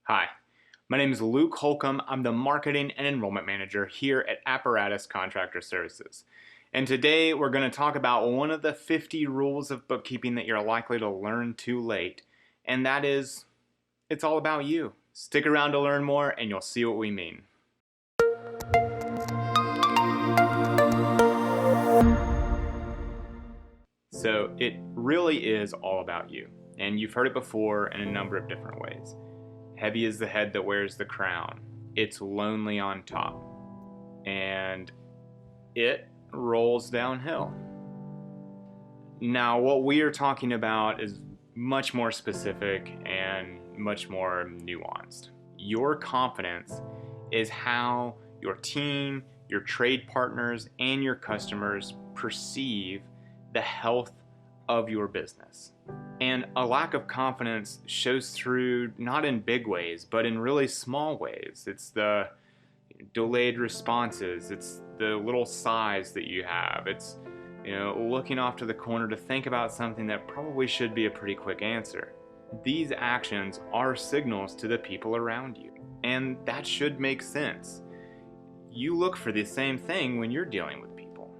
Hi, my name is Luke Holcomb. I'm the Marketing and Enrollment Manager here at Apparatus Contractor Services. And today we're going to talk about one of the 50 rules of bookkeeping that you're likely to learn too late. And that is, it's all about you. Stick around to learn more and you'll see what we mean. So it really is all about you. And you've heard it before in a number of different ways. Heavy is the head that wears the crown. It's lonely on top. And it rolls downhill. Now, what we are talking about is much more specific and much more nuanced. Your confidence is how your team, your trade partners, and your customers perceive the health of your business. And a lack of confidence shows through not in big ways, but in really small ways. It's the delayed responses. It's the little sighs that you have. It's, looking off to the corner to think about something that probably should be a pretty quick answer. These actions are signals to the people around you, and that should make sense. You look for the same thing when you're dealing with people.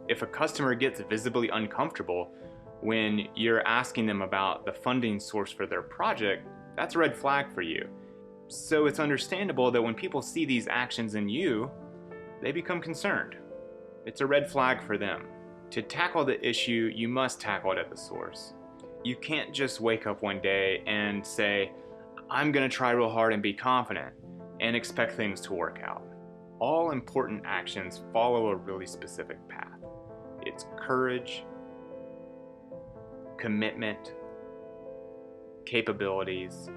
If a customer gets visibly uncomfortable when you're asking them about the funding source for their project, that's a red flag for you. So it's understandable that when people see these actions in you, they become concerned. It's a red flag for them. To tackle the issue, you must tackle it at the source. You can't just wake up one day and say, I'm gonna try real hard and be confident, and expect things to work out. All important actions follow a really specific path. It's courage, commitment, capabilities,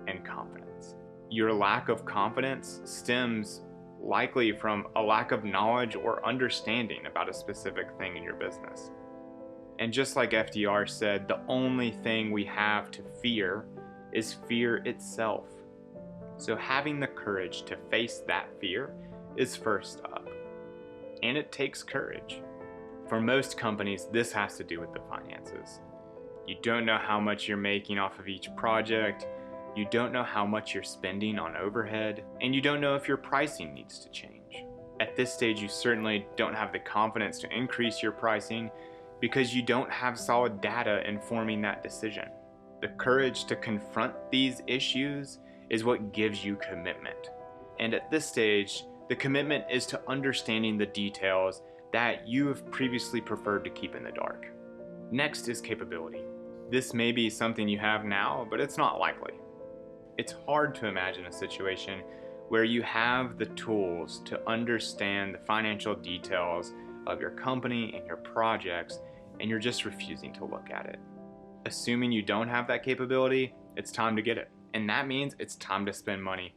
and confidence. Your lack of confidence stems likely from a lack of knowledge or understanding about a specific thing in your business. And just like FDR said, the only thing we have to fear is fear itself. So having the courage to face that fear is first up. And it takes courage. For most companies, this has to do with the finances. You don't know how much you're making off of each project, you don't know how much you're spending on overhead, and you don't know if your pricing needs to change. At this stage, you certainly don't have the confidence to increase your pricing because you don't have solid data informing that decision. The courage to confront these issues is what gives you commitment. And at this stage, the commitment is to understanding the details that you have previously preferred to keep in the dark. Next is capability. This may be something you have now, but it's not likely. It's hard to imagine a situation where you have the tools to understand the financial details of your company and your projects, and you're just refusing to look at it. Assuming you don't have that capability, it's time to get it. And that means it's time to spend money.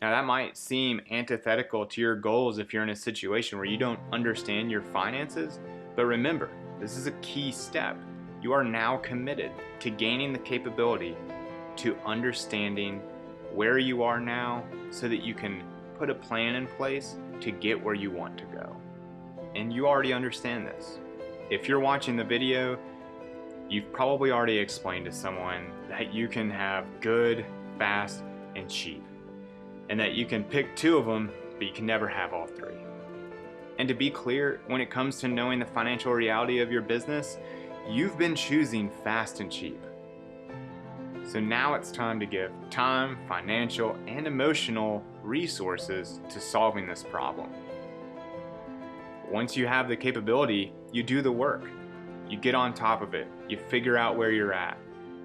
Now that might seem antithetical to your goals if you're in a situation where you don't understand your finances, but remember, this is a key step. You are now committed to gaining the capability to understanding where you are now so that you can put a plan in place to get where you want to go. And you already understand this. If you're watching the video, you've probably already explained to someone that you can have good, fast, and cheap. And that you can pick two of them, but you can never have all three. And to be clear, when it comes to knowing the financial reality of your business, you've been choosing fast and cheap. So now it's time to give time, financial, and emotional resources to solving this problem. Once you have the capability, you do the work. You get on top of it. You figure out where you're at.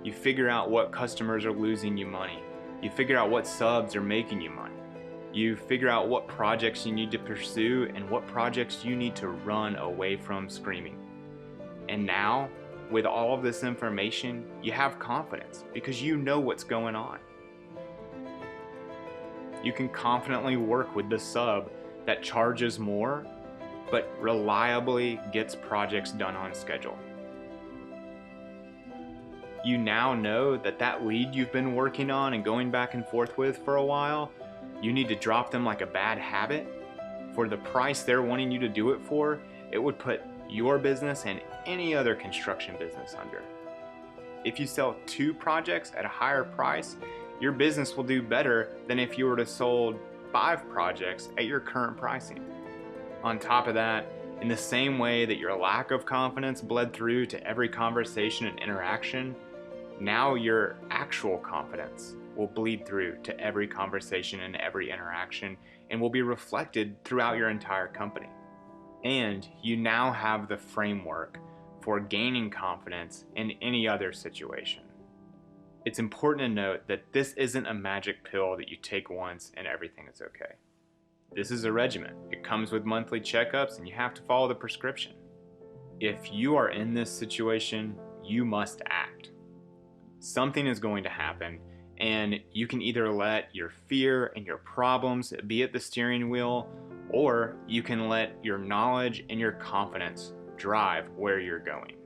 You figure out what customers are losing you money. You figure out what subs are making you money. You figure out what projects you need to pursue and what projects you need to run away from screaming. And now, with all of this information, you have confidence because you know what's going on. You can confidently work with the sub that charges more, but reliably gets projects done on schedule. You now know that that lead you've been working on and going back and forth with for a while, you need to drop them like a bad habit. For the price they're wanting you to do it for, it would put your business and any other construction business under. If you sell 2 projects at a higher price, your business will do better than if you were to sold 5 projects at your current pricing. On top of that, in the same way that your lack of confidence bled through to every conversation and interaction, now your actual confidence will bleed through to every conversation and every interaction and will be reflected throughout your entire company. And you now have the framework for gaining confidence in any other situation. It's important to note that this isn't a magic pill that you take once and everything is okay. This is a regimen. It comes with monthly checkups and you have to follow the prescription. If you are in this situation, you must act. Something is going to happen, and you can either let your fear and your problems be at the steering wheel, or you can let your knowledge and your confidence drive where you're going.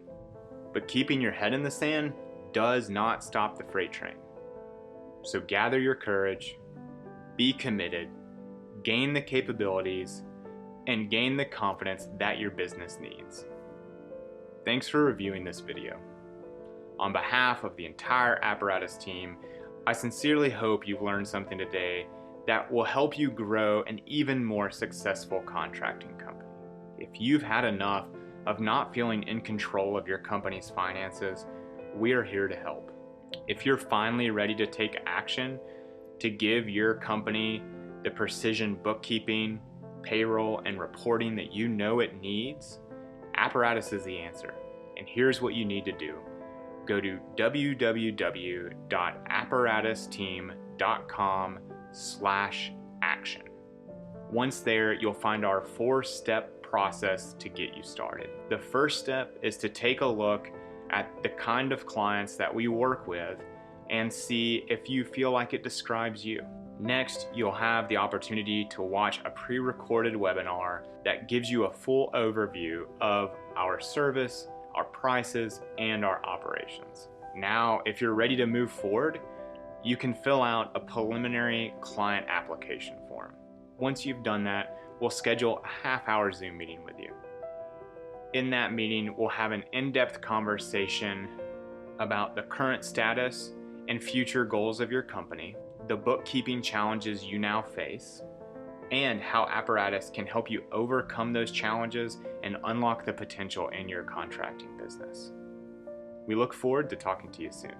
But keeping your head in the sand does not stop the freight train. So gather your courage, be committed, gain the capabilities, and gain the confidence that your business needs. Thanks for reviewing this video. On behalf of the entire Apparatus team, I sincerely hope you've learned something today that will help you grow an even more successful contracting company. If you've had enough of not feeling in control of your company's finances, we are here to help. If you're finally ready to take action to give your company the precision bookkeeping, payroll, and reporting that you know it needs, Apparatus is the answer. And here's what you need to do. Go to www.apparatusteam.com/action. Once there, you'll find our 4-step process to get you started. The first step is to take a look at the kind of clients that we work with and see if you feel like it describes you. Next, you'll have the opportunity to watch a pre-recorded webinar that gives you a full overview of our service, our prices, and our operations. Now, if you're ready to move forward, you can fill out a preliminary client application form. Once you've done that, we'll schedule a half-hour Zoom meeting with you. In that meeting, we'll have an in-depth conversation about the current status and future goals of your company, the bookkeeping challenges you now face, and how Apparatus can help you overcome those challenges and unlock the potential in your contracting business. We look forward to talking to you soon.